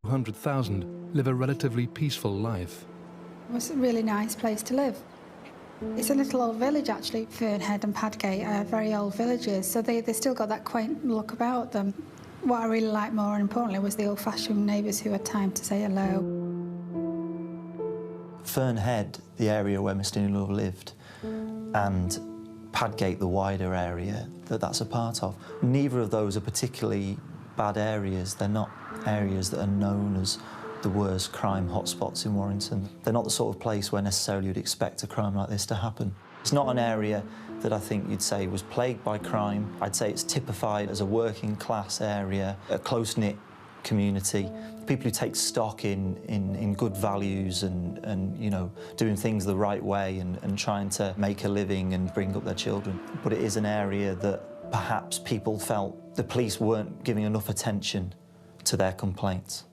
200,000 live a relatively peaceful life. It was a really nice place to live. It's a little old village, actually. Fernhead and Padgate are very old villages, so they still got that quaint look about them. What I really liked more, and importantly, was the old-fashioned neighbours who had time to say hello. Fernhead, the area where Mr Newlove lived, and Padgate, the wider area that's a part of, neither of those are particularly bad areas. They're not areas that are known as the worst crime hotspots in Warrington. They're not the sort of place where necessarily you'd expect a crime like this to happen. It's not an area that I think you'd say was plagued by crime. I'd say it's typified as a working class area, a close-knit community, people who take stock in good values and you know, doing things the right way and trying to make a living and bring up their children. But it is an area that perhaps people felt the police weren't giving enough attention to their complaints.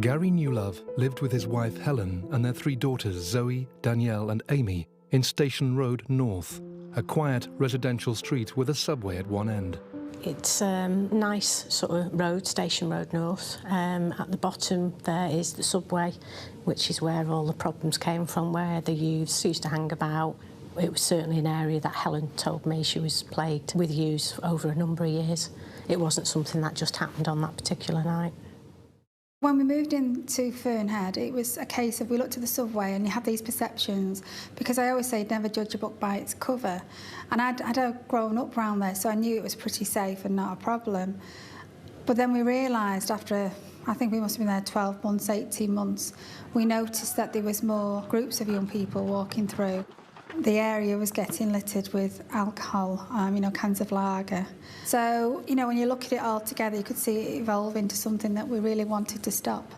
Garry Newlove lived with his wife Helen and their 3 daughters Zoe, Danielle and Amy in Station Road North, a quiet residential street with a subway at one end. It's a nice sort of road, Station Road North. At the bottom there is the subway, which is where all the problems came from, where the youths used to hang about. It was certainly an area that Helen told me she was plagued with youths over a number of years. It wasn't something that just happened on that particular night. When we moved into Fernhead, it was a case of we looked at the subway and you have these perceptions, because I always say never judge a book by its cover. And I'd grown up around there, so I knew it was pretty safe and not a problem. But then we realised after, I think we must have been there 12 months, 18 months, we noticed that there was more groups of young people walking through. The area was getting littered with alcohol, you know, cans of lager. So, you know, when you look at it all together, you could see it evolve into something that we really wanted to stop.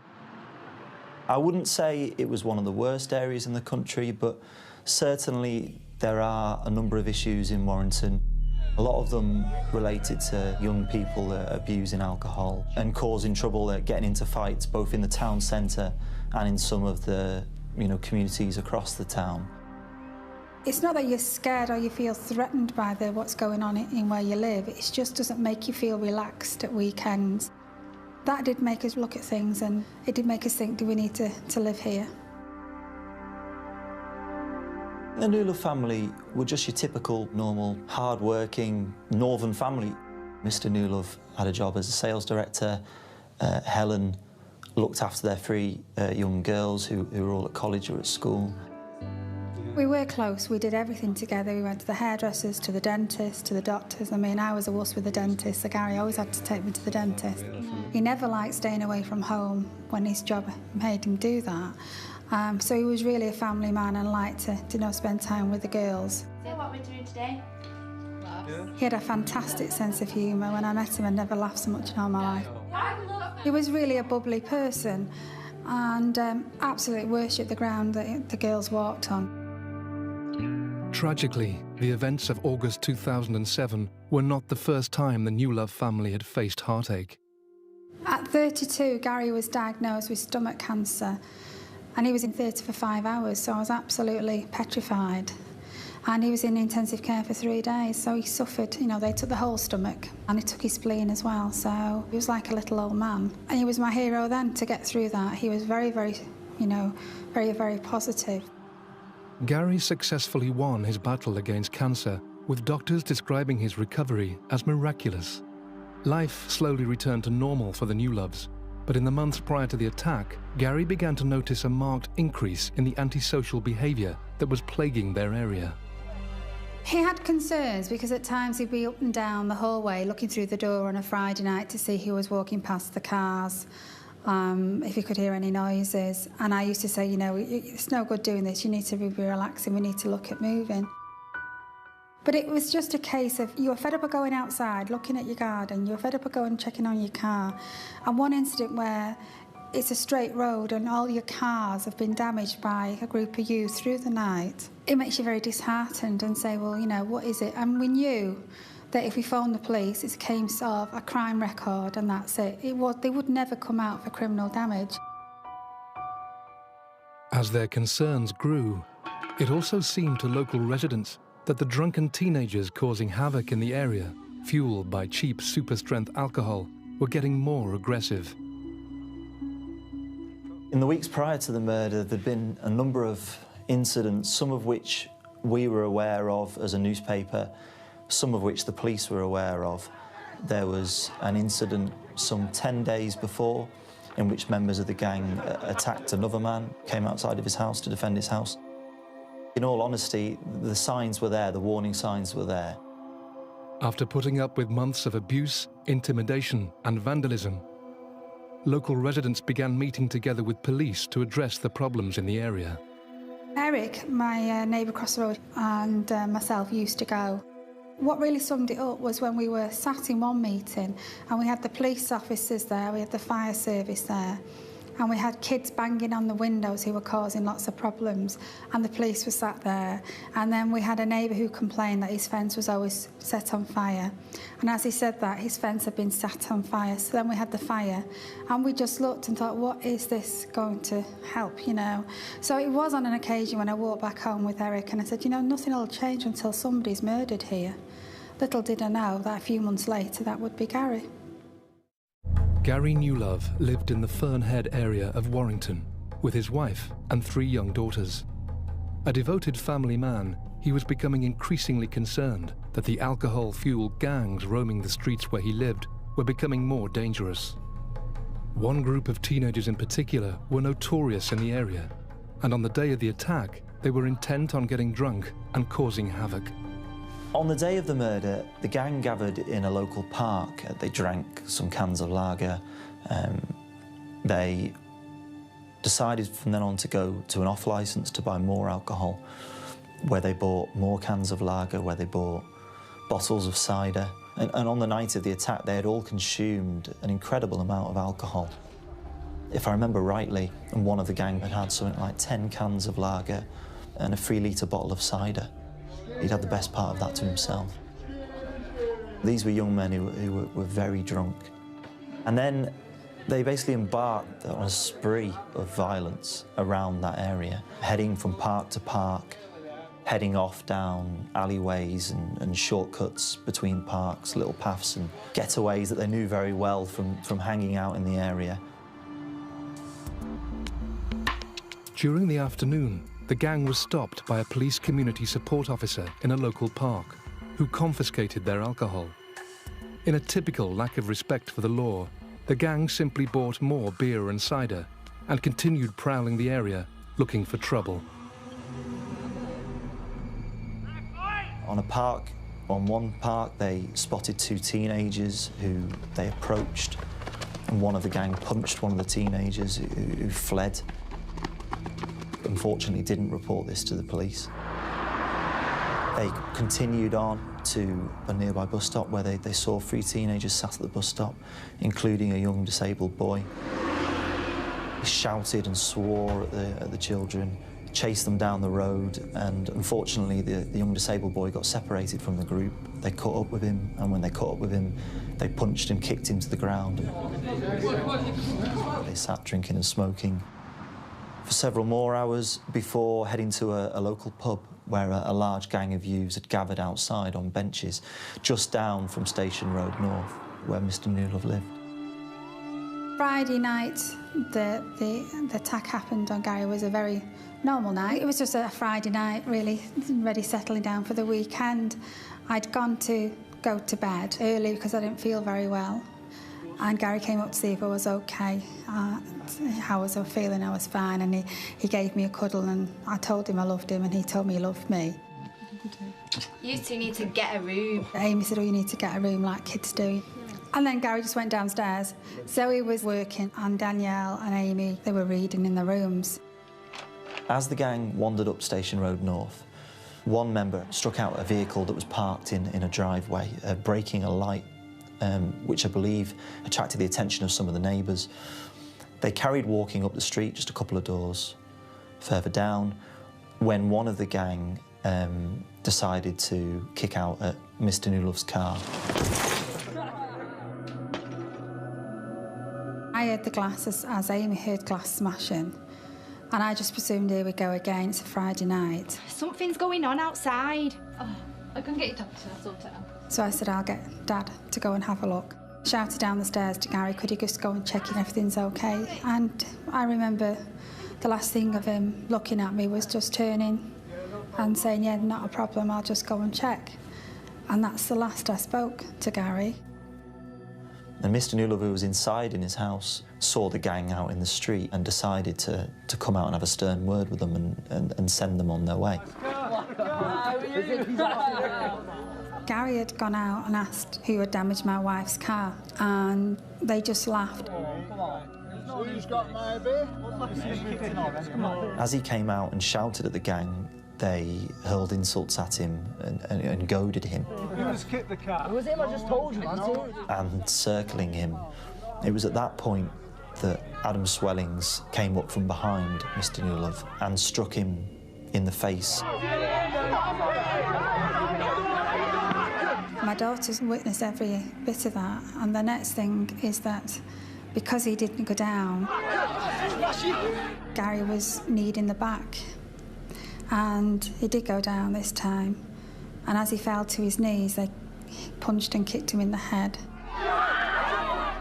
I wouldn't say it was one of the worst areas in the country, but certainly there are a number of issues in Warrington. A lot of them related to young people abusing alcohol and causing trouble, getting into fights both in the town centre and in some of the, you know, communities across the town. It's not that you're scared or you feel threatened by what's going on in where you live. It just doesn't make you feel relaxed at weekends. That did make us look at things, and it did make us think, do we need to live here? The Newlove family were just your typical, normal, hard-working northern family. Mr Newlove had a job as a sales director. Helen looked after their 3 young girls who were all at college or at school. We were close. We did everything together. We went to the hairdressers, to the dentist, to the doctors. I mean, I was a wuss with the dentist, so Garry always had to take me to the dentist. He never liked staying away from home when his job made him do that. So he was really a family man and liked to you know, spend time with the girls. So what we're doing today? He had a fantastic sense of humour. When I met him, I'd never laughed so much in all my life. He was really a bubbly person and absolutely worshipped the ground that the girls walked on. Tragically, the events of August 2007 were not the first time the Newlove family had faced heartache. At 32, Garry was diagnosed with stomach cancer, and he was in theatre for 5 hours, so I was absolutely petrified. And he was in intensive care for 3 days, so he suffered. You know, they took the whole stomach, and they took his spleen as well, so he was like a little old man. And he was my hero then to get through that. He was very, very, you know, very, very positive. Garry successfully won his battle against cancer, with doctors describing his recovery as miraculous. Life slowly returned to normal for the Newloves, but in the months prior to the attack, Garry began to notice a marked increase in the antisocial behaviour that was plaguing their area. He had concerns because at times he'd be up and down the hallway looking through the door on a Friday night to see who was walking past the cars, if he could hear any noises. And I used to say, you know, it's no good doing this, you need to be relaxing, we need to look at moving. But it was just a case of you were fed up of going outside, looking at your garden, you were fed up of going checking on your car. And one incident where it's a straight road and all your cars have been damaged by a group of youth through the night, it makes you very disheartened and say, well, you know, what is it? And we knew that if we phoned the police, it came sort of a crime record and that's it. They would never come out for criminal damage. As their concerns grew, it also seemed to local residents that the drunken teenagers causing havoc in the area, fueled by cheap super-strength alcohol, were getting more aggressive. In the weeks prior to the murder, there'd been a number of incidents, some of which we were aware of as a newspaper, some of which the police were aware of. There was an incident some 10 days before in which members of the gang attacked another man, came outside of his house to defend his house. In all honesty, the signs were there, the warning signs were there. After putting up with months of abuse, intimidation and vandalism, local residents began meeting together with police to address the problems in the area. Eric, my neighbour across the road, and myself used to go. What really summed it up was when we were sat in one meeting and we had the police officers there, we had the fire service there, and we had kids banging on the windows who were causing lots of problems, and the police were sat there. And then we had a neighbour who complained that his fence was always set on fire. And as he said that, his fence had been set on fire. So then we had the fire, and we just looked and thought, what is this going to help, you know? So it was on an occasion when I walked back home with Eric and I said, you know, nothing will change until somebody's murdered here. Little did I know that a few months later that would be Garry. Garry Newlove lived in the Fernhead area of Warrington with his wife and 3 young daughters. A devoted family man, he was becoming increasingly concerned that the alcohol-fueled gangs roaming the streets where he lived were becoming more dangerous. One group of teenagers in particular were notorious in the area, and on the day of the attack, they were intent on getting drunk and causing havoc. On the day of the murder, the gang gathered in a local park. They drank some cans of lager. They decided from then on to go to an off-licence to buy more alcohol, where they bought more cans of lager, where they bought bottles of cider. And on the night of the attack, they had all consumed an incredible amount of alcohol. If I remember rightly, one of the gang had had something like 10 cans of lager and a 3-litre bottle of cider. He'd had the best part of that to himself. These were young men who were very drunk. And then they basically embarked on a spree of violence around that area, heading from park to park, heading off down alleyways and shortcuts between parks, little paths and getaways that they knew very well from hanging out in the area. During the afternoon, the gang was stopped by a police community support officer in a local park, who confiscated their alcohol. In a typical lack of respect for the law, the gang simply bought more beer and cider and continued prowling the area, looking for trouble. On one park, they spotted 2 teenagers who they approached, and one of the gang punched one of the teenagers who fled. Unfortunately, didn't report this to the police. They continued on to a nearby bus stop where they saw 3 teenagers sat at the bus stop, including a young disabled boy. He shouted and swore at the children, chased them down the road, and unfortunately the young disabled boy got separated from the group. They caught up with him, and when they caught up with him, they punched and kicked him to the ground. They sat drinking and smoking for several more hours before heading to a local pub where a large gang of youths had gathered outside on benches just down from Station Road North, where Mr. Newlove lived. Friday night, the attack happened on Garry. Was a very normal night. It was just a Friday night, really, ready settling down for the weekend. I'd gone to go to bed early because I didn't feel very well. And Garry came up to see if I was okay, how was I feeling. I was fine, and he gave me a cuddle, and I told him I loved him, and he told me he loved me. You 2 need to get a room. Amy said, oh, you need to get a room like kids do. And then Garry just went downstairs. Zoe was working, and Danielle and Amy, they were reading in their rooms. As the gang wandered up Station Road North, one member struck out a vehicle that was parked in a driveway, breaking a light, which I believe attracted the attention of some of the neighbours. They carried walking up the street just a couple of doors further down when one of the gang decided to kick out at Mr. Newlove's car. I heard the glass as Amy heard glass smashing, and I just presumed here we go again, it's a Friday night. Something's going on outside. Oh, I can get your doctor, I'll sort it out. So I said, I'll get Dad to go and have a look. Shouted down the stairs to Garry, could he just go and check if everything's okay? And I remember the last thing of him looking at me was just turning and saying, yeah, not a problem, I'll just go and check. And that's the last I spoke to Garry. And Mr. Newlove, who was inside in his house, saw the gang out in the street and decided to come out and have a stern word with them and send them on their way. Garry had gone out and asked who had damaged my wife's car, and they just laughed. As he came out and shouted at the gang, they hurled insults at him and goaded him. Who just kicked the car? It was him, I just told you, man. And circling him. It was at that point that Adam Swellings came up from behind Mr. Newlove and struck him in the face. My daughter's witnessed every bit of that, and the next thing is that because he didn't go down, Garry was kneed in the back. And he did go down this time, and as he fell to his knees, they punched and kicked him in the head.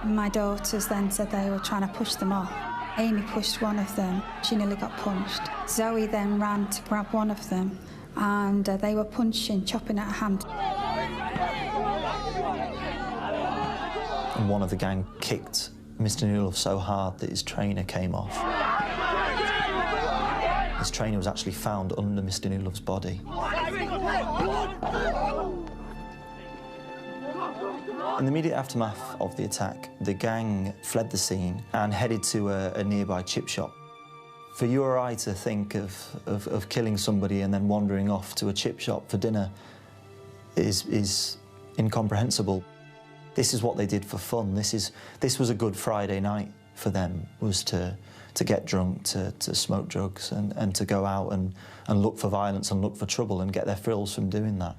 My daughters then said they were trying to push them off. Amy pushed one of them, she nearly got punched. Zoe then ran to grab one of them, and they were punching, chopping at her hand. And one of the gang kicked Mr. Newlove so hard that his trainer came off. His trainer was actually found under Mr. Newlove's body. In the immediate aftermath of the attack, the gang fled the scene and headed to a nearby chip shop. For you or I to think of killing somebody and then wandering off to a chip shop for dinner is incomprehensible. This is what they did for fun. This was a good Friday night for them, was to get drunk, to smoke drugs and to go out and look for violence and look for trouble and get their thrills from doing that.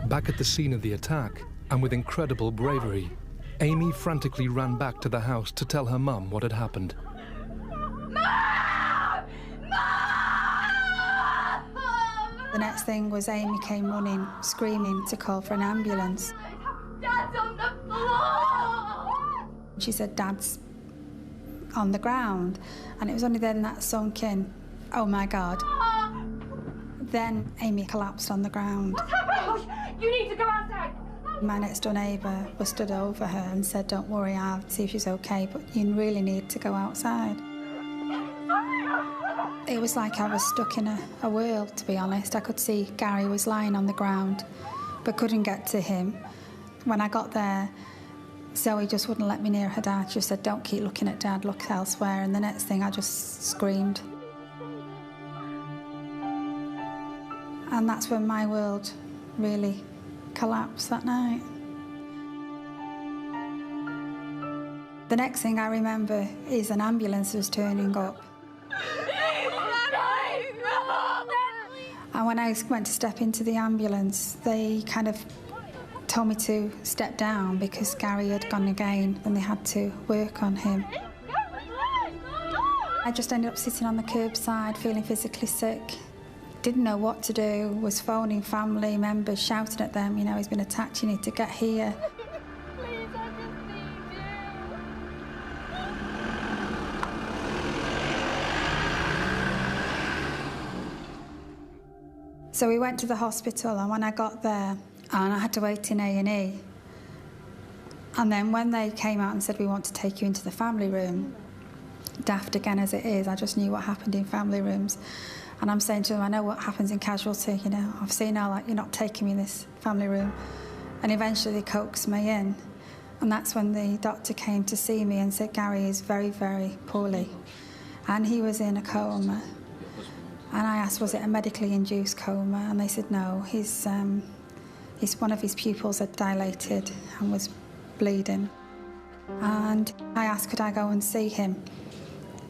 Back at the scene of the attack, and with incredible bravery, Amy frantically ran back to the house to tell her mum what had happened. The next thing was Amy came running, screaming to call for an ambulance. Dad's on the floor! She said, Dad's on the ground, and it was only then that sunk in, oh my God. Then Amy collapsed on the ground. What's happened? You need to go outside. My next door neighbour was stood over her and said, don't worry, I'll see if she's okay, but you really need to go outside. It was like I was stuck in a world, to be honest. I could see Garry was lying on the ground, but couldn't get to him. When I got there, Zoe just wouldn't let me near her dad. She said, don't keep looking at Dad, look elsewhere. And the next thing, I just screamed. And that's when my world really collapsed that night. The next thing I remember is an ambulance was turning up. And when I went to step into the ambulance, they kind of told me to step down because Garry had gone again and they had to work on him. I just ended up sitting on the curbside, feeling physically sick. Didn't know what to do, was phoning family members, shouting at them, you know, he's been attacked, you need to get here. Please, I just need you. So we went to the hospital, and when I got there, and I had to wait in A&E. And then when they came out and said, we want to take you into the family room, daft again as it is, I just knew what happened in family rooms. And I'm saying to them, I know what happens in casualty, you know, I've seen all that, you're not taking me in this family room. And eventually they coaxed me in. And that's when the doctor came to see me and said, Garry is very, very poorly. And he was in a coma. And I asked, was it a medically induced coma? And they said, no, one of his pupils had dilated and was bleeding. And I asked, could I go and see him?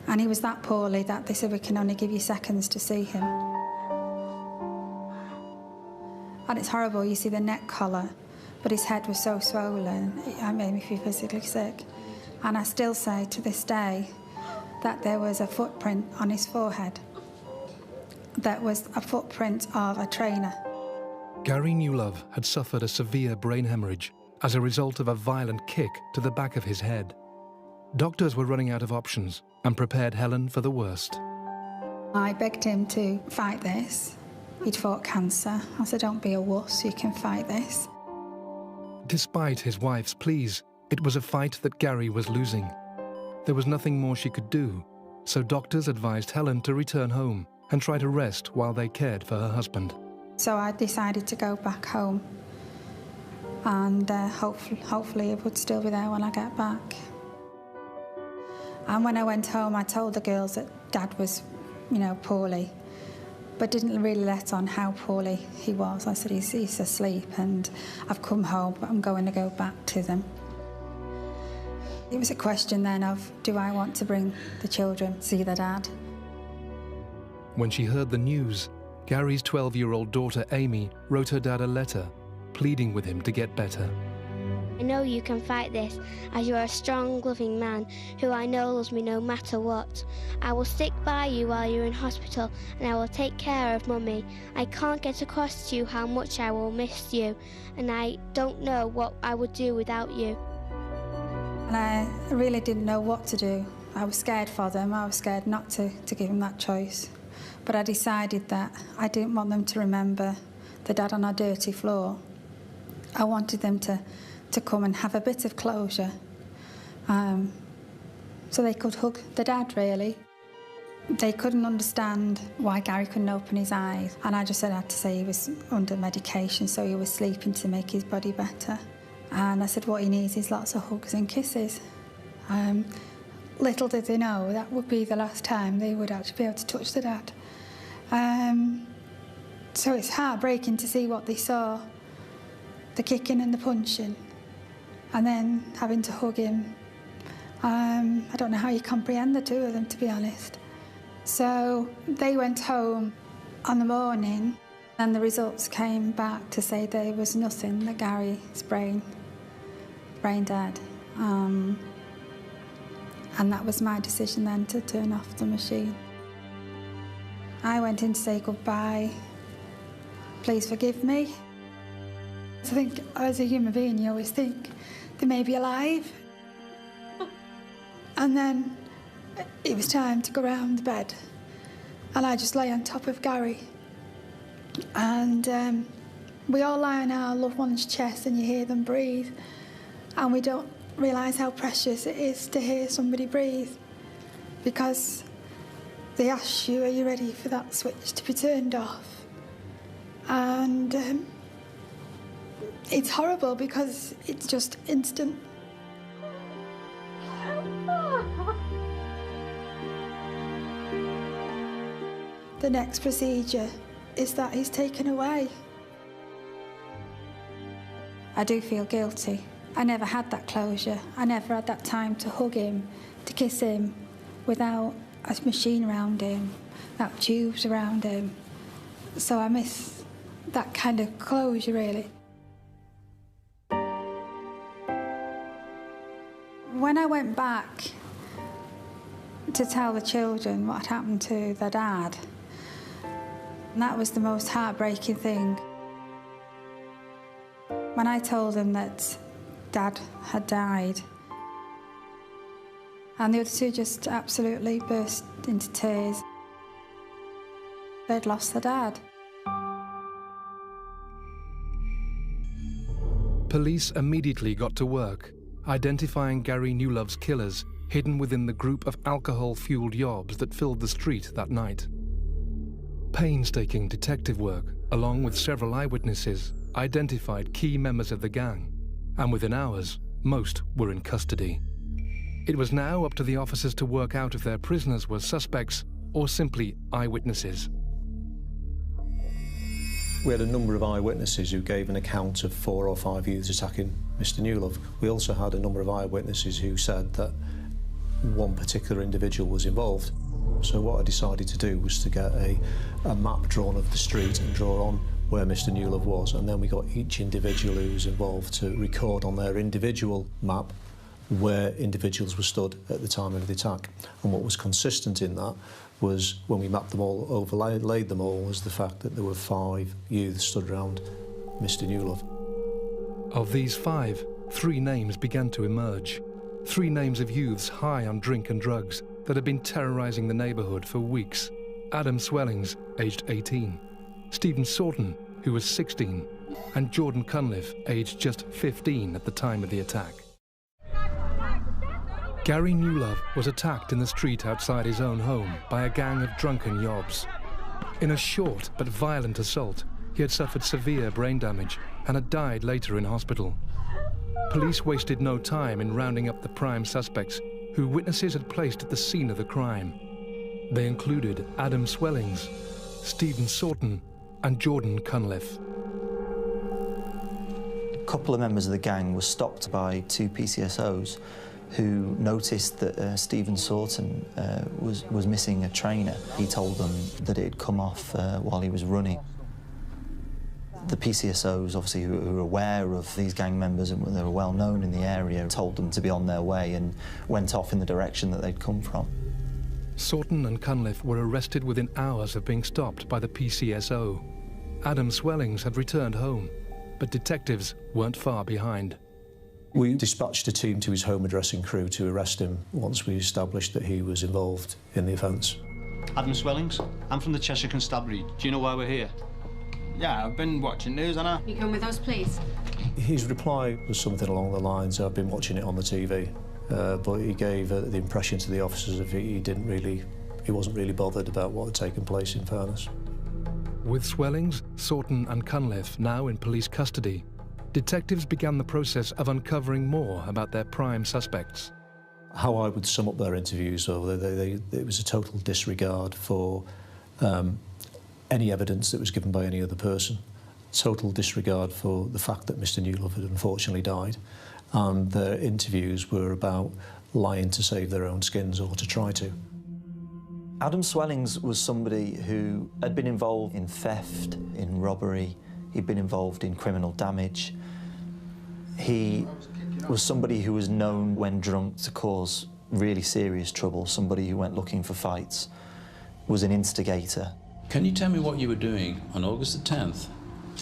And he was that poorly that they said, we can only give you seconds to see him. And it's horrible, you see the neck collar, but his head was so swollen, it made me feel physically sick. And I still say to this day that there was a footprint on his forehead. That was a footprint of a trainer. Garry Newlove had suffered a severe brain hemorrhage, as a result of a violent kick to the back of his head. Doctors were running out of options and prepared Helen for the worst. I begged him to fight this. He'd fought cancer. I said, don't be a wuss, you can fight this. Despite his wife's pleas, it was a fight that Garry was losing. There was nothing more she could do, so doctors advised Helen to return home and try to rest while they cared for her husband. So I decided to go back home, and hopefully it would still be there when I get back. And when I went home, I told the girls that Dad was, poorly, but didn't really let on how poorly he was. I said, he's asleep and I've come home, but I'm going to go back to them. It was a question then of, do I want to bring the children to see their dad? When she heard the news, Garry's 12-year-old daughter Amy wrote her dad a letter, pleading with him to get better. I know you can fight this, as you are a strong, loving man who I know loves me no matter what. I will stick by you while you're in hospital, and I will take care of Mummy. I can't get across to you how much I will miss you, and I don't know what I would do without you. And I really didn't know what to do. I was scared for them. I was scared not to give them that choice. But I decided that I didn't want them to remember the dad on a dirty floor. I wanted them to come and have a bit of closure, so they could hug the dad, really. They couldn't understand why Garry couldn't open his eyes, and I just said I had to say he was under medication, so he was sleeping to make his body better. And I said what he needs is lots of hugs and kisses. Little did they know that would be the last time they would actually be able to touch the dad. So it's heartbreaking to see what they saw, the kicking and the punching, and then having to hug him. I don't know how you comprehend the two of them, to be honest. So they went home on the morning, and the results came back to say there was nothing, that Garry's brain dead. And that was my decision then, to turn off the machine. I went in to say goodbye. Please forgive me. I think as a human being, you always think they may be alive. And then it was time to go round the bed, and I just lay on top of Garry. And we all lie on our loved one's chest and you hear them breathe, and we don't realise how precious it is to hear somebody breathe, because they ask you, are you ready for that switch to be turned off? And it's horrible because it's just instant. The next procedure is that he's taken away. I do feel guilty. I never had that closure. I never had that time to hug him, to kiss him, without a machine around him, without tubes around him. So I miss that kind of closure, really. When I went back to tell the children what had happened to their dad, and that was the most heartbreaking thing. When I told them that Dad had died, and the other two just absolutely burst into tears. They'd lost their dad. Police immediately got to work, identifying Garry Newlove's killers hidden within the group of alcohol-fueled yobs that filled the street that night. Painstaking detective work, along with several eyewitnesses, identified key members of the gang, and within hours, most were in custody. It was now up to the officers to work out if their prisoners were suspects or simply eyewitnesses. We had a number of eyewitnesses who gave an account of 4 or 5 youths attacking Mr. Newlove. We also had a number of eyewitnesses who said that one particular individual was involved. So what I decided to do was to get a map drawn of the street and draw on where Mr. Newlove was, and then we got each individual who was involved to record on their individual map where individuals were stood at the time of the attack. And what was consistent in that was, when we mapped them all, overlaid them all, was the fact that there were 5 youths stood around Mr. Newlove. Of these 5, 3 names began to emerge. 3 names of youths high on drink and drugs that had been terrorising the neighbourhood for weeks. Adam Swellings, aged 18, Stephen Sorton, who was 16, and Jordan Cunliffe, aged just 15 at the time of the attack. Garry Newlove was attacked in the street outside his own home by a gang of drunken yobs. In a short but violent assault, he had suffered severe brain damage and had died later in hospital. Police wasted no time in rounding up the prime suspects who witnesses had placed at the scene of the crime. They included Adam Swellings, Stephen Sorton, and Jordan Cunliffe. A couple of members of the gang were stopped by 2 PCSOs who noticed that Stephen Sorton was missing a trainer. He told them that it had come off while he was running. The PCSOs, obviously, who were aware of these gang members and they were well known in the area, told them to be on their way and went off in the direction that they'd come from. Sorton and Cunliffe were arrested within hours of being stopped by the PCSO. Adam Swellings had returned home, but detectives weren't far behind. We dispatched a team to his home address in Crewe to arrest him once we established that he was involved in the offence. Adam Swellings, I'm from the Cheshire Constabulary. Do you know why we're here? Yeah, I've been watching news, haven't I? You come with us, please? His reply was something along the lines, I've been watching it on the TV, but he gave the impression to the officers of he wasn't really bothered about what had taken place, in fairness. With Swellings, Sorton and Cunliffe now in police custody, detectives began the process of uncovering more about their prime suspects. How I would sum up their interviews, though, it was a total disregard for any evidence that was given by any other person, total disregard for the fact that Mr Newlove had unfortunately died, and their interviews were about lying to save their own skins or to try to. Adam Swellings was somebody who had been involved in theft, in robbery, he'd been involved in criminal damage. He was somebody who was known when drunk to cause really serious trouble, somebody who went looking for fights, was an instigator. Can you tell me what you were doing on August the 10th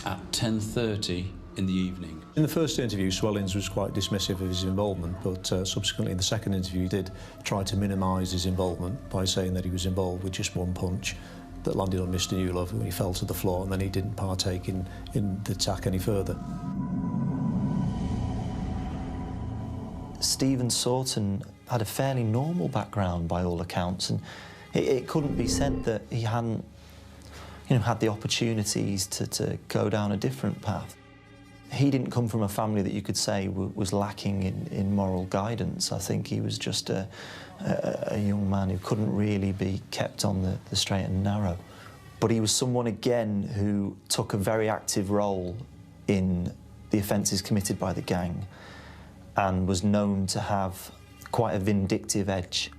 at 10:30 in the evening? In the first interview, Swellings was quite dismissive of his involvement, but subsequently in the second interview he did try to minimise his involvement by saying that he was involved with just one punch that landed on Mr Newlove when he fell to the floor, and then he didn't partake in the attack any further. Stephen Sorton had a fairly normal background by all accounts, and it couldn't be said that he hadn't had the opportunities to go down a different path. He didn't come from a family that you could say was lacking in moral guidance. I think he was just a young man who couldn't really be kept on the straight and narrow. But he was someone, again, who took a very active role in the offences committed by the gang and was known to have quite a vindictive edge.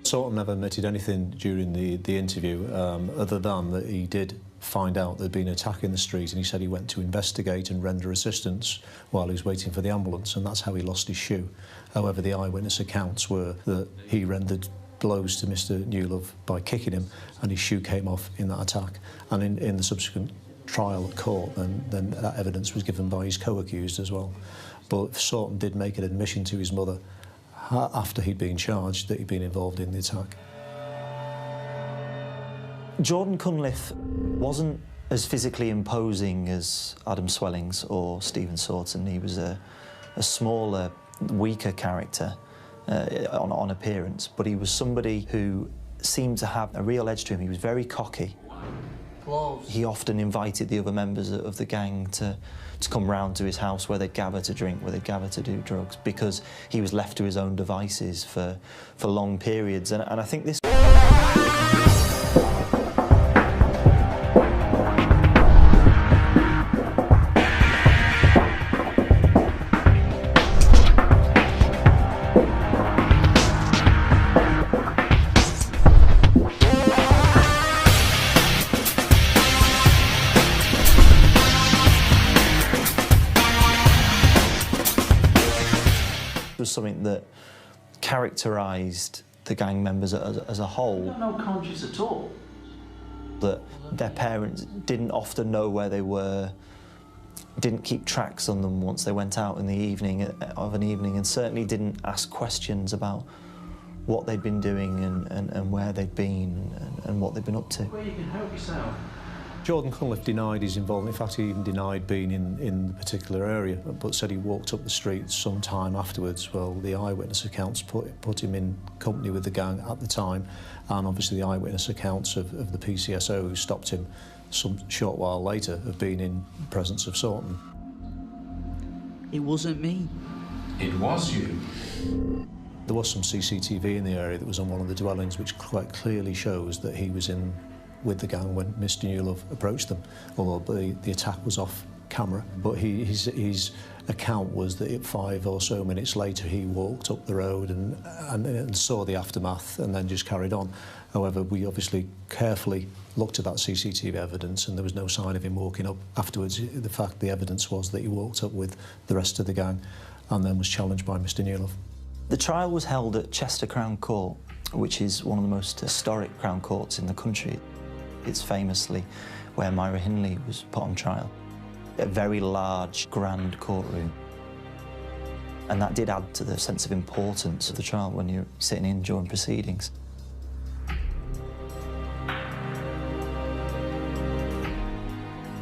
Sorton never admitted anything during the interview, other than that he did find out there'd been an attack in the street, and he said he went to investigate and render assistance while he was waiting for the ambulance, and that's how he lost his shoe. However, the eyewitness accounts were that he rendered blows to Mr Newlove by kicking him, and his shoe came off in that attack. And in the subsequent trial at court, then that evidence was given by his co-accused as well. But Sorton did make an admission to his mother after he'd been charged that he'd been involved in the attack. Jordan Cunliffe wasn't as physically imposing as Adam Swellings or Stephen Sorton. He was a smaller, weaker character on appearance, but he was somebody who seemed to have a real edge to him. He was very cocky. He often invited the other members of the gang to come round to his house where they'd gather to drink, where they'd gather to do drugs, because he was left to his own devices for long periods. And I think this... was something that characterised the gang members as a whole. No conscience at all. That their parents didn't often know where they were, didn't keep tracks on them once they went out in the evening, and certainly didn't ask questions about what they'd been doing and where they'd been and what they'd been up to. Well, you can help yourself. Jordan Cunliffe denied his involvement. In fact, he even denied being in the particular area, but said he walked up the street some time afterwards. Well, the eyewitness accounts put him in company with the gang at the time, and obviously the eyewitness accounts of the PCSO who stopped him some short while later of being in presence of Sorton. It wasn't me. It was you. There was some CCTV in the area that was on one of the dwellings which quite clearly shows that he was in with the gang when Mr Newlove approached them, although the attack was off camera. But his account was that 5 or so minutes later he walked up the road and saw the aftermath and then just carried on. However, we obviously carefully looked at that CCTV evidence and there was no sign of him walking up afterwards. The evidence was that he walked up with the rest of the gang and then was challenged by Mr Newlove. The trial was held at Chester Crown Court, which is one of the most historic Crown Courts in the country. It's famously where Myra Hindley was put on trial. A very large, grand courtroom. And that did add to the sense of importance of the trial when you're sitting in during proceedings.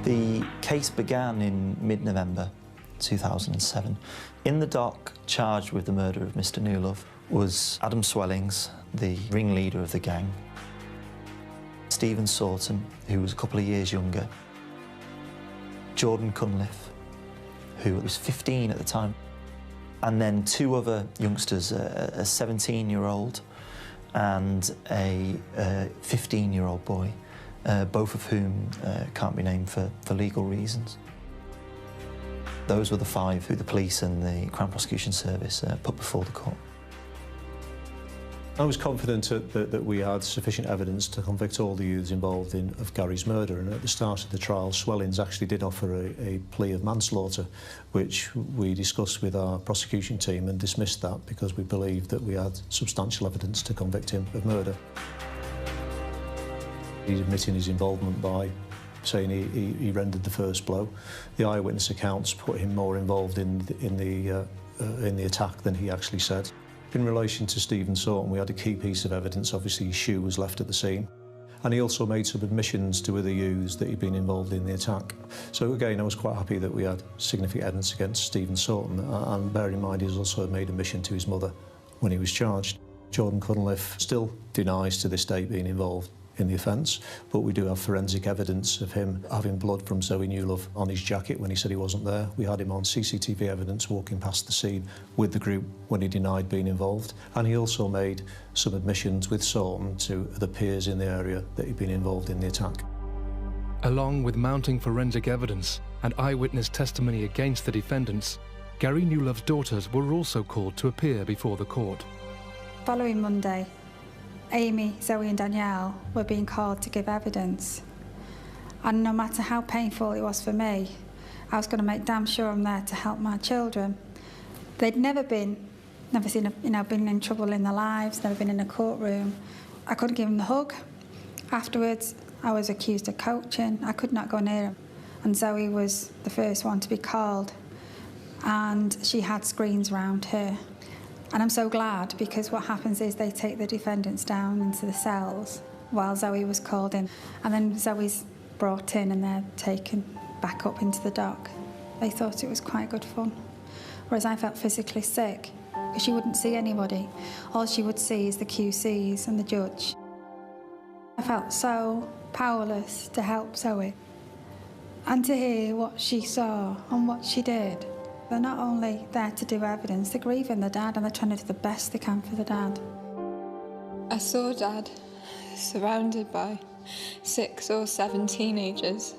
The case began in mid-November 2007. In the dock charged with the murder of Mr Newlove was Adam Swellings, the ringleader of the gang, Stephen Sorton, who was a couple of years younger, Jordan Cunliffe, who was 15 at the time, and then 2 other youngsters, a 17-year-old and a 15-year-old boy, both of whom can't be named for legal reasons. Those were the 5 who the police and the Crown Prosecution Service put before the court. I was confident that we had sufficient evidence to convict all the youths involved of Garry's murder, and at the start of the trial, Swellings actually did offer a plea of manslaughter, which we discussed with our prosecution team and dismissed that because we believed that we had substantial evidence to convict him of murder. He's admitting his involvement by saying he rendered the first blow. The eyewitness accounts put him more involved in the attack than he actually said. In relation to Stephen Sorton, we had a key piece of evidence. Obviously, his shoe was left at the scene. And he also made some admissions to other youths that he'd been involved in the attack. So again, I was quite happy that we had significant evidence against Stephen Sorton. And bearing in mind, he's also made admission to his mother when he was charged. Jordan Cunliffe still denies to this day being involved in the offence, but we do have forensic evidence of him having blood from Zoe Newlove on his jacket when he said he wasn't there. We had him on CCTV evidence walking past the scene with the group when he denied being involved, and he also made some admissions with Sorton to the peers in the area that he'd been involved in the attack. Along with mounting forensic evidence and eyewitness testimony against the defendants, Garry Newlove's daughters were also called to appear before the court. Following Monday, Amy, Zoe and Danielle were being called to give evidence. And no matter how painful it was for me, I was going to make damn sure I'm there to help my children. They'd never been in trouble in their lives, never been in a courtroom. I couldn't give them the hug. Afterwards, I was accused of coaching. I could not go near them. And Zoe was the first one to be called. And she had screens round her. And I'm so glad, because what happens is they take the defendants down into the cells while Zoe was called in. And then Zoe's brought in and they're taken back up into the dock. They thought it was quite good fun. Whereas I felt physically sick, because she wouldn't see anybody. All she would see is the QCs and the judge. I felt so powerless to help Zoe. And to hear what she saw and what she did. They're not only there to do evidence, they're grieving the dad and they're trying to do the best they can for the dad. I saw Dad surrounded by 6 or 7 teenagers,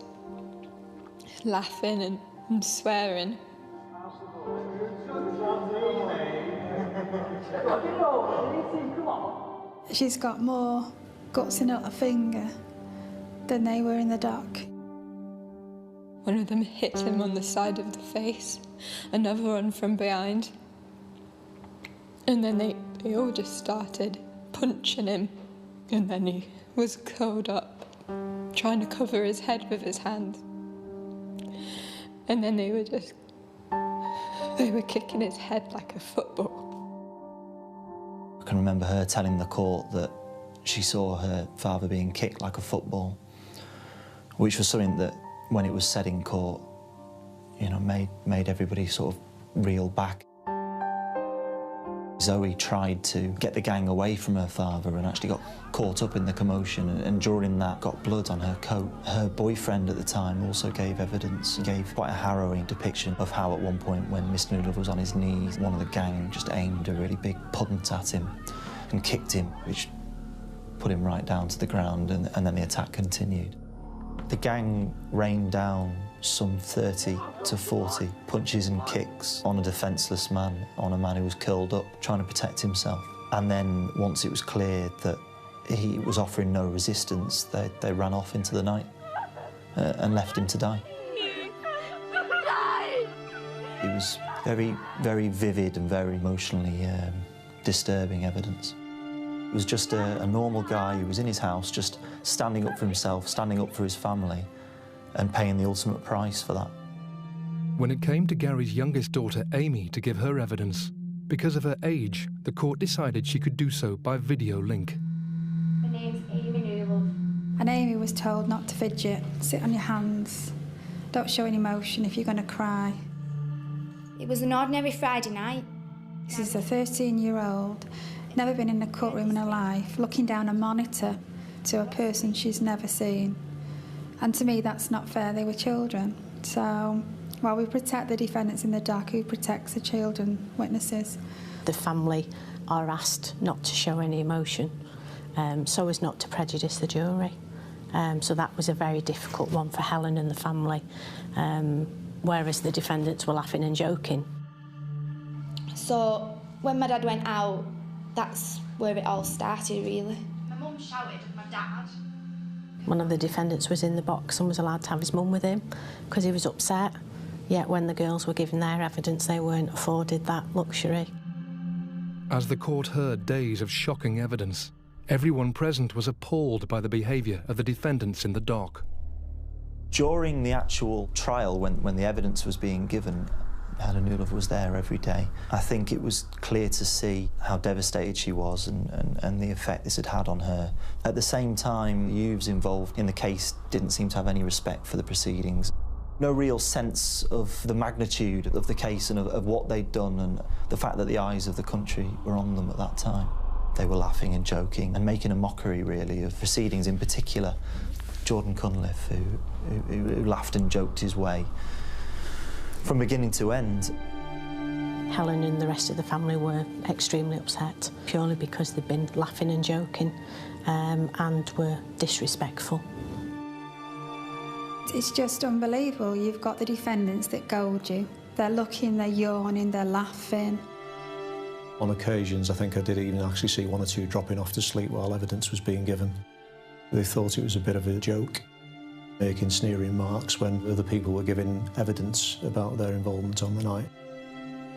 laughing and swearing. She's got more guts in her finger than they were in the dock. One of them hit him on the side of the face, another one from behind. And then they all just started punching him. And then he was curled up, trying to cover his head with his hand. And then they were kicking his head like a football. I can remember her telling the court that she saw her father being kicked like a football, which was something that, when it was said in court, you know, made everybody sort of reel back. Zoe tried to get the gang away from her father and actually got caught up in the commotion, and during that got blood on her coat. Her boyfriend at the time also gave evidence. He gave quite a harrowing depiction of how at one point, when Mr. Newlove was on his knees, one of the gang just aimed a really big punt at him and kicked him, which put him right down to the ground, and then the attack continued. The gang rained down some 30 to 40 punches and kicks on a defenceless man, on a man who was curled up trying to protect himself. And then once it was clear that he was offering no resistance, they ran off into the night and left him to die. It was very, very vivid and very emotionally disturbing evidence. It was just a normal guy who was in his house, just standing up for himself, standing up for his family, and paying the ultimate price for that. When it came to Garry's youngest daughter, Amy, to give her evidence, because of her age, the court decided she could do so by video link. My name's Amy Newlove. And Amy was told not to fidget, sit on your hands, don't show any emotion if you're going to cry. It was an ordinary Friday night. This is a 13-year-old, never been in a courtroom in her life, looking down a monitor to a person she's never seen. And to me, that's not fair. They were children. So while we protect the defendants in the dock, who protects the children, witnesses? The family are asked not to show any emotion, so as not to prejudice the jury. So that was a very difficult one for Helen and the family, whereas the defendants were laughing and joking. So when my dad went out, that's where it all started, really. My mum shouted at my dad. One of the defendants was in the box and was allowed to have his mum with him because he was upset. Yet when the girls were giving their evidence, they weren't afforded that luxury. As the court heard days of shocking evidence, everyone present was appalled by the behaviour of the defendants in the dock. During the actual trial, when the evidence was being given, Helen Newlove was there every day. I think it was clear to see how devastated she was and the effect this had had on her. At the same time, the youths involved in the case didn't seem to have any respect for the proceedings. No real sense of the magnitude of the case and of what they'd done, and the fact that the eyes of the country were on them at that time. They were laughing and joking and making a mockery, really, of proceedings, in particular Jordan Cunliffe, who laughed and joked his way from beginning to end. Helen and the rest of the family were extremely upset, purely because they'd been laughing and joking and were disrespectful. It's just unbelievable. You've got the defendants that goad you. They're looking, they're yawning, they're laughing. On occasions, I think I did even actually see one or two dropping off to sleep while evidence was being given. They thought it was a bit of a joke, making sneering remarks when other people were giving evidence about their involvement on the night.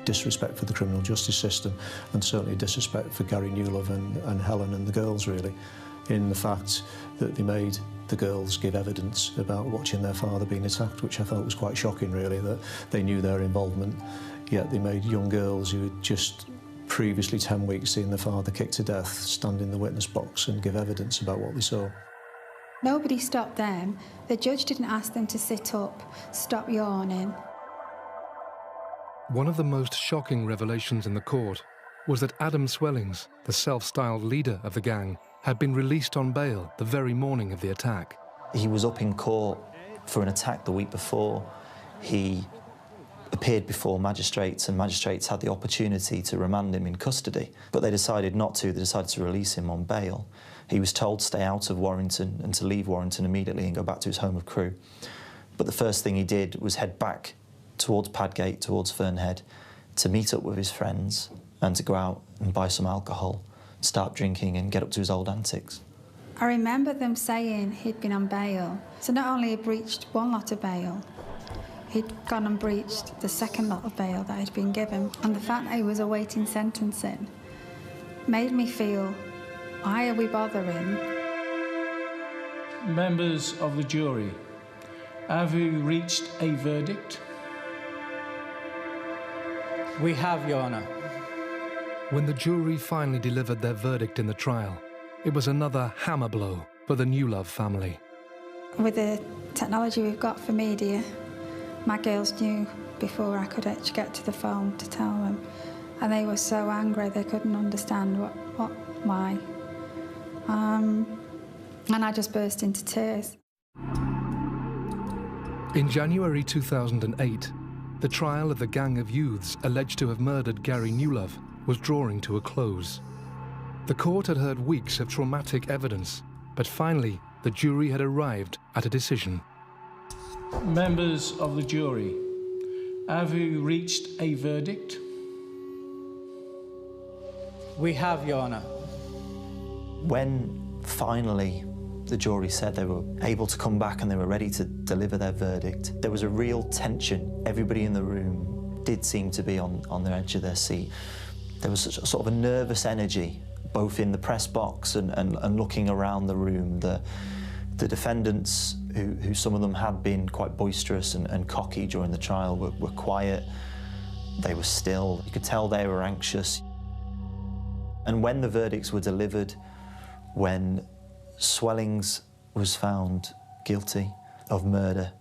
Disrespect for the criminal justice system, and certainly disrespect for Garry Newlove and Helen and the girls, really, in the fact that they made the girls give evidence about watching their father being attacked, which I thought was quite shocking, really, that they knew their involvement, yet they made young girls who had just previously 10 weeks seen their father kicked to death stand in the witness box and give evidence about what they saw. Nobody stopped them. The judge didn't ask them to sit up, stop yawning. One of the most shocking revelations in the court was that Adam Swellings, the self-styled leader of the gang, had been released on bail the very morning of the attack. He was up in court for an attack the week before. He appeared before magistrates, and magistrates had the opportunity to remand him in custody, but they decided not to. They decided to release him on bail. He was told to stay out of Warrington and to leave Warrington immediately and go back to his home of Crewe. But the first thing he did was head back towards Padgate, towards Fernhead, to meet up with his friends and to go out and buy some alcohol, start drinking and get up to his old antics. I remember them saying he'd been on bail. So not only had breached one lot of bail, he'd gone and breached the second lot of bail that had been given. And the fact that he was awaiting sentencing made me feel, why are we bothering? Members of the jury, have you reached a verdict? We have, Your Honour. When the jury finally delivered their verdict in the trial, it was another hammer blow for the Newlove family. With the technology we've got for media, my girls knew before I could actually get to the phone to tell them. And they were so angry they couldn't understand why. And I just burst into tears. In January 2008, the trial of the gang of youths alleged to have murdered Garry Newlove was drawing to a close. The court had heard weeks of traumatic evidence, but finally the jury had arrived at a decision. Members of the jury, have you reached a verdict? We have, Your Honour. When finally the jury said they were able to come back and they were ready to deliver their verdict, there was a real tension. Everybody in the room did seem to be on the edge of their seat. There was sort of a nervous energy, both in the press box and looking around the room. The defendants, who some of them had been quite boisterous and cocky during the trial, were quiet. They were still. You could tell they were anxious. And when the verdicts were delivered, when Swellings was found guilty of murder,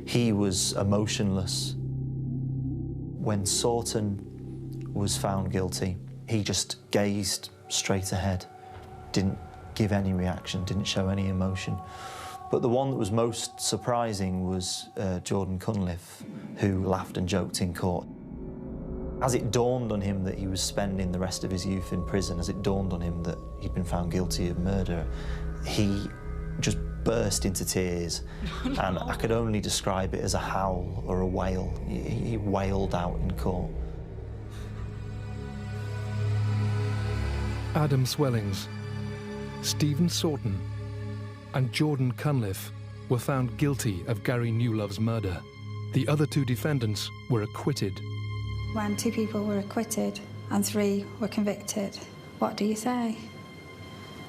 he was emotionless. When Sorton was found guilty, he just gazed straight ahead, didn't give any reaction, didn't show any emotion. But the one that was most surprising was Jordan Cunliffe, who laughed and joked in court. As it dawned on him that he was spending the rest of his youth in prison, as it dawned on him that he'd been found guilty of murder, he just burst into tears, and I could only describe it as a howl or a wail. He wailed out in court. Adam Swellings, Stephen Sorton and Jordan Cunliffe were found guilty of Garry Newlove's murder. The other two defendants were acquitted. When 2 people were acquitted and 3 were convicted, what do you say?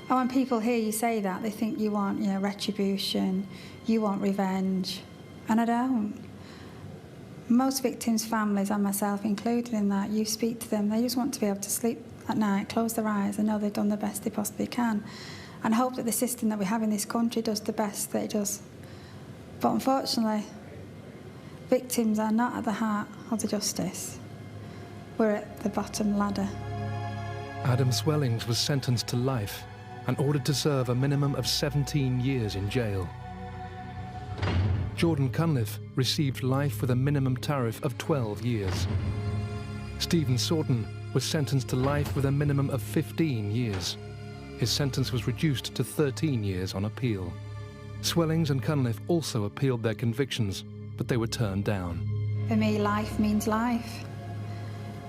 And when people hear you say that, they think you want, retribution, you want revenge, and I don't. Most victims' families, and myself included in that, you speak to them, they just want to be able to sleep at night, close their eyes and know they've done the best they possibly can, and hope that the system that we have in this country does the best that it does. But unfortunately, victims are not at the heart of the justice. We're at the bottom ladder. Adam Swellings was sentenced to life and ordered to serve a minimum of 17 years in jail. Jordan Cunliffe received life with a minimum tariff of 12 years. Stephen Sorton was sentenced to life with a minimum of 15 years. His sentence was reduced to 13 years on appeal. Swellings and Cunliffe also appealed their convictions, but they were turned down. For me, life means life.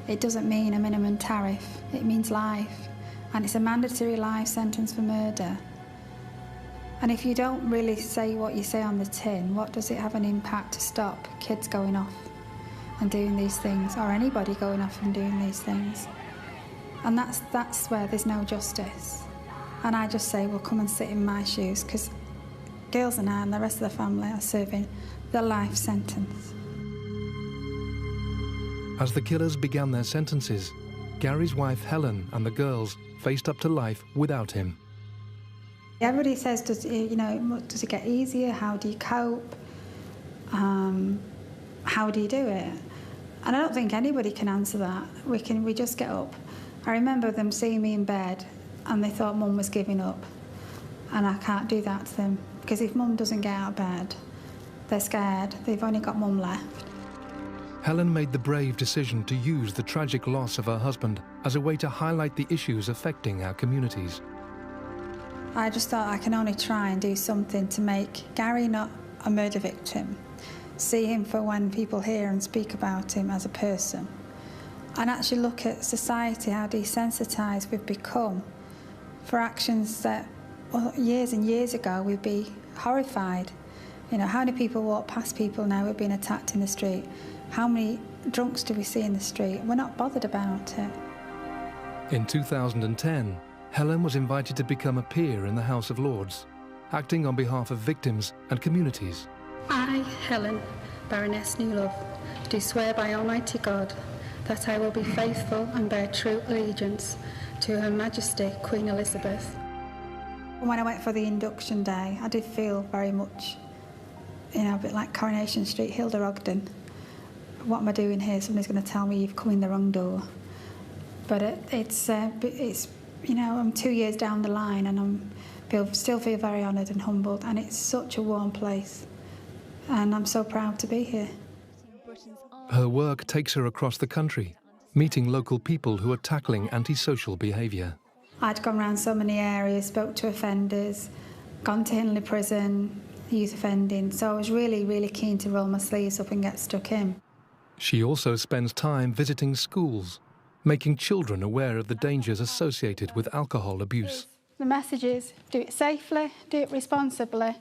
It doesn't mean a minimum tariff, it means life. And it's a mandatory life sentence for murder. And if you don't really say what you say on the tin, what does it have an impact to stop kids going off and doing these things, or anybody going off and doing these things? And that's where there's no justice. And I just say, well, come and sit in my shoes, because girls and I and the rest of the family are serving the life sentence. As the killers began their sentences, Garry's wife Helen and the girls faced up to life without him. Everybody says, does it get easier? How do you cope? How do you do it? And I don't think anybody can answer that. We just get up. I remember them seeing me in bed and they thought Mum was giving up. And I can't do that to them, because if Mum doesn't get out of bed, they're scared. They've only got Mum left. Helen made the brave decision to use the tragic loss of her husband as a way to highlight the issues affecting our communities. I just thought I can only try and do something to make Garry not a murder victim, see him for when people hear and speak about him as a person, and actually look at society, how desensitised we've become for actions that years and years ago we'd be horrified. How many people walk past people now who've been attacked in the street? How many drunks do we see in the street? We're not bothered about it. In 2010, Helen was invited to become a peer in the House of Lords, acting on behalf of victims and communities. I, Helen, Baroness Newlove, do swear by Almighty God that I will be faithful and bear true allegiance to Her Majesty Queen Elizabeth. When I went for the induction day, I did feel very much, a bit like Coronation Street, Hilda Ogden. What am I doing here? Somebody's going to tell me you've come in the wrong door. But it's I'm 2 years down the line and still feel very honoured and humbled, and it's such a warm place. And I'm so proud to be here. Her work takes her across the country, meeting local people who are tackling antisocial behaviour. I'd gone around so many areas, spoke to offenders, gone to Hindley Prison, youth offending, so I was really, really keen to roll my sleeves up and get stuck in. She also spends time visiting schools, making children aware of the dangers associated with alcohol abuse. The message is, do it safely, do it responsibly,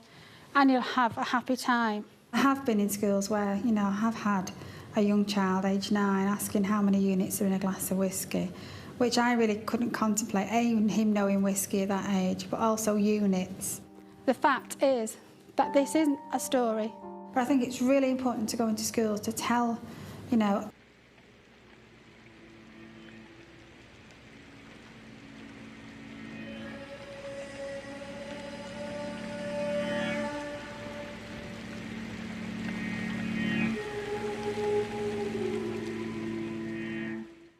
and you'll have a happy time. I have been in schools where, I have had a young child, aged 9, asking how many units are in a glass of whiskey, which I really couldn't contemplate, him knowing whiskey at that age, but also units. The fact is that this isn't a story, but I think it's really important to go into schools to tell,